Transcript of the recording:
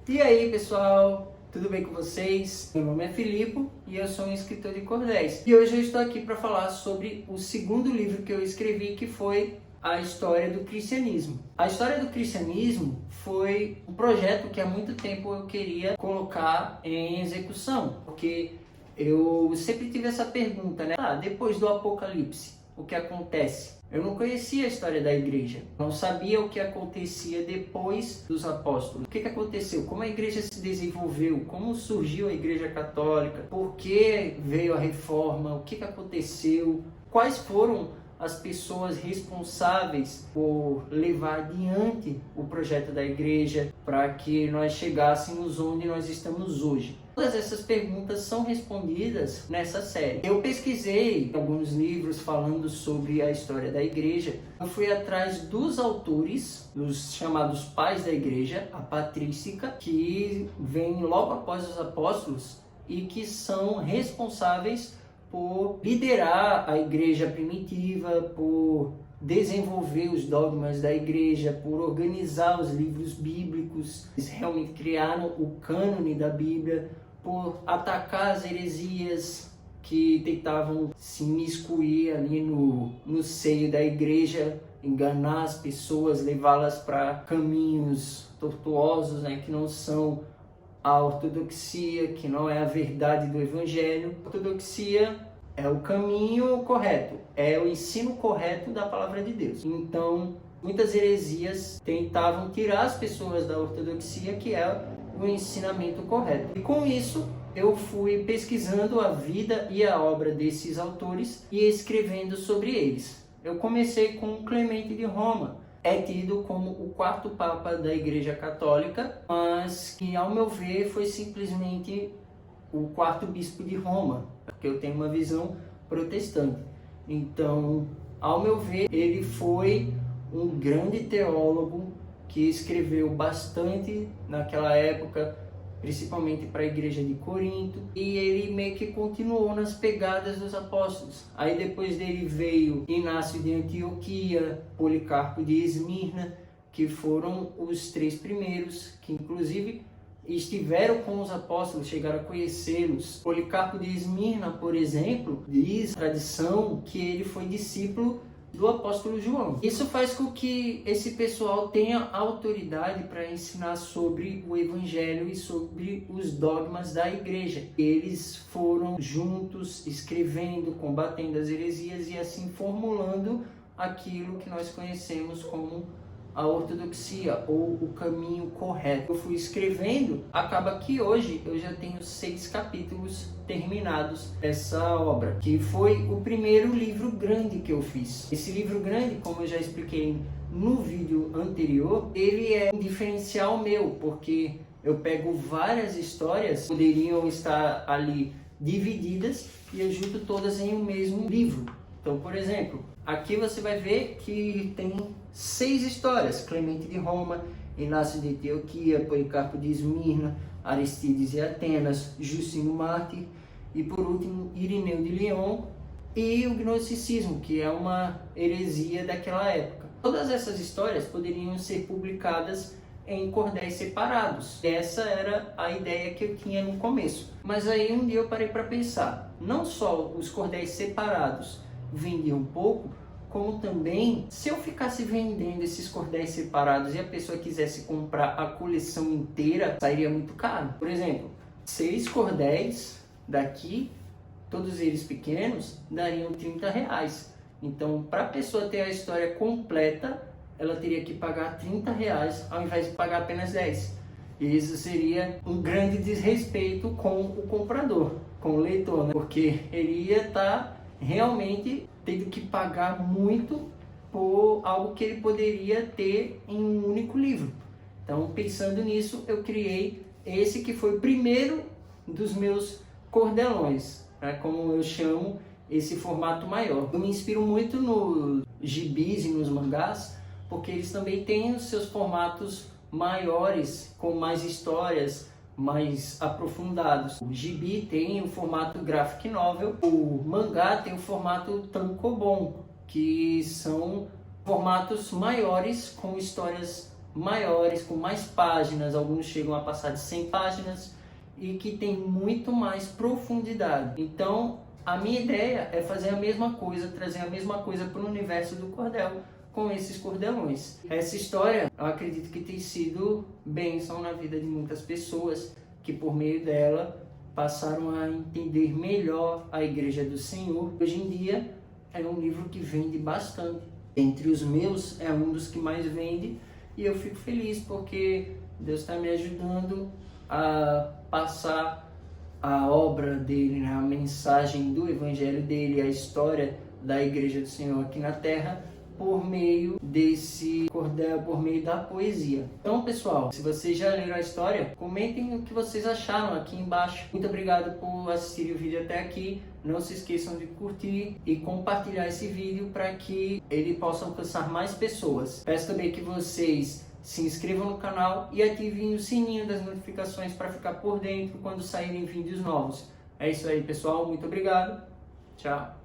E aí, pessoal, tudo bem com vocês? Meu nome é Filipe e eu sou um escritor de cordéis. E hoje eu estou aqui para falar sobre o segundo livro que eu escrevi, que foi a história do cristianismo. A história do cristianismo foi um projeto que há muito tempo eu queria colocar em execução, porque eu sempre tive essa pergunta, né? Depois do Apocalipse, o que acontece? Eu não conhecia a história da igreja, não sabia o que acontecia depois dos apóstolos. O que aconteceu? Como a igreja se desenvolveu? Como surgiu a igreja católica? Por que veio a reforma? O que aconteceu? Quais foram as pessoas responsáveis por levar adiante o projeto da igreja para que nós chegássemos onde nós estamos hoje? Todas essas perguntas são respondidas nessa série. Eu pesquisei alguns livros falando sobre a história da igreja. Eu fui atrás dos autores, dos chamados pais da igreja, a patrística, que vem logo após os apóstolos e que são responsáveis por liderar a igreja primitiva, por desenvolver os dogmas da igreja, por organizar os livros bíblicos. Eles realmente criaram o cânone da Bíblia, por atacar as heresias que tentavam se imiscuir ali no seio da igreja, enganar as pessoas, levá-las para caminhos tortuosos, né, que não são a ortodoxia, que não é a verdade do evangelho. A ortodoxia é o caminho correto, é o ensino correto da palavra de Deus. Então, muitas heresias tentavam tirar as pessoas da ortodoxia, que é o ensinamento correto. E com isso, eu fui pesquisando a vida e a obra desses autores e escrevendo sobre eles. Eu comecei com Clemente de Roma. É tido como o quarto papa da Igreja Católica, mas que, ao meu ver, foi simplesmente o quarto bispo de Roma, porque eu tenho uma visão protestante. Então, ao meu ver, ele foi um grande teólogo que escreveu bastante naquela época, principalmente para a igreja de Corinto, e ele meio que continuou nas pegadas dos apóstolos. Aí depois dele veio Inácio de Antioquia, Policarpo de Esmirna, que foram os três primeiros, que inclusive estiveram com os apóstolos, chegaram a conhecê-los. Policarpo de Esmirna, por exemplo, diz a tradição que ele foi discípulo do apóstolo João. Isso faz com que esse pessoal tenha autoridade para ensinar sobre o evangelho e sobre os dogmas da igreja. Eles foram juntos escrevendo, combatendo as heresias e assim formulando aquilo que nós conhecemos como a ortodoxia ou o caminho correto. Eu fui escrevendo, acaba que hoje eu já tenho 6 capítulos terminados dessa obra, que foi o primeiro livro grande que eu fiz. Esse livro grande, como eu já expliquei no vídeo anterior, ele é um diferencial meu, porque eu pego várias histórias que poderiam estar ali divididas e eu junto todas em um mesmo livro. Então, por exemplo, aqui você vai ver que tem 6 histórias: Clemente de Roma, Inácio de Antioquia, Policarpo de Esmirna, Aristides e Atenas, Justino Mártir e, por último, Irineu de Lyon e o gnosticismo, que é uma heresia daquela época. Todas essas histórias poderiam ser publicadas em cordéis separados. Essa era a ideia que eu tinha no começo. Mas aí um dia eu parei para pensar, não só os cordéis separados vendiam pouco, como também, se eu ficasse vendendo esses cordéis separados e a pessoa quisesse comprar a coleção inteira, sairia muito caro. Por exemplo, 6 cordéis daqui, todos eles pequenos, dariam R$30. Então, para a pessoa ter a história completa, ela teria que pagar R$30 ao invés de pagar apenas 10. E isso seria um grande desrespeito com o comprador, com o leitor, né? Porque ele ia estar realmente tendo que pagar muito por algo que ele poderia ter em um único livro. Então, pensando nisso, eu criei esse que foi o primeiro dos meus cordelões, né? Como eu chamo esse formato maior. Eu me inspiro muito nos gibis e nos mangás, porque eles também têm os seus formatos maiores, com mais histórias, mais aprofundados. O gibi tem o formato graphic novel, o mangá tem o formato tankobon, que são formatos maiores com histórias maiores, com mais páginas, alguns chegam a passar de 100 páginas e que tem muito mais profundidade. Então, a minha ideia é fazer a mesma coisa, trazer a mesma coisa para o universo do cordel com esses cordelões. Essa história, eu acredito que tem sido bênção na vida de muitas pessoas que por meio dela passaram a entender melhor a Igreja do Senhor. Hoje em dia é um livro que vende bastante. Entre os meus é um dos que mais vende e eu fico feliz porque Deus está me ajudando a passar a obra dele, né? A mensagem do Evangelho dele, a história da Igreja do Senhor aqui na Terra, por meio desse cordel, por meio da poesia. Então, pessoal, se vocês já leram a história, comentem o que vocês acharam aqui embaixo. Muito obrigado por assistir o vídeo até aqui. Não se esqueçam de curtir e compartilhar esse vídeo para que ele possa alcançar mais pessoas. Peço também que vocês se inscrevam no canal e ativem o sininho das notificações para ficar por dentro quando saírem vídeos novos. É isso aí, pessoal. Muito obrigado. Tchau.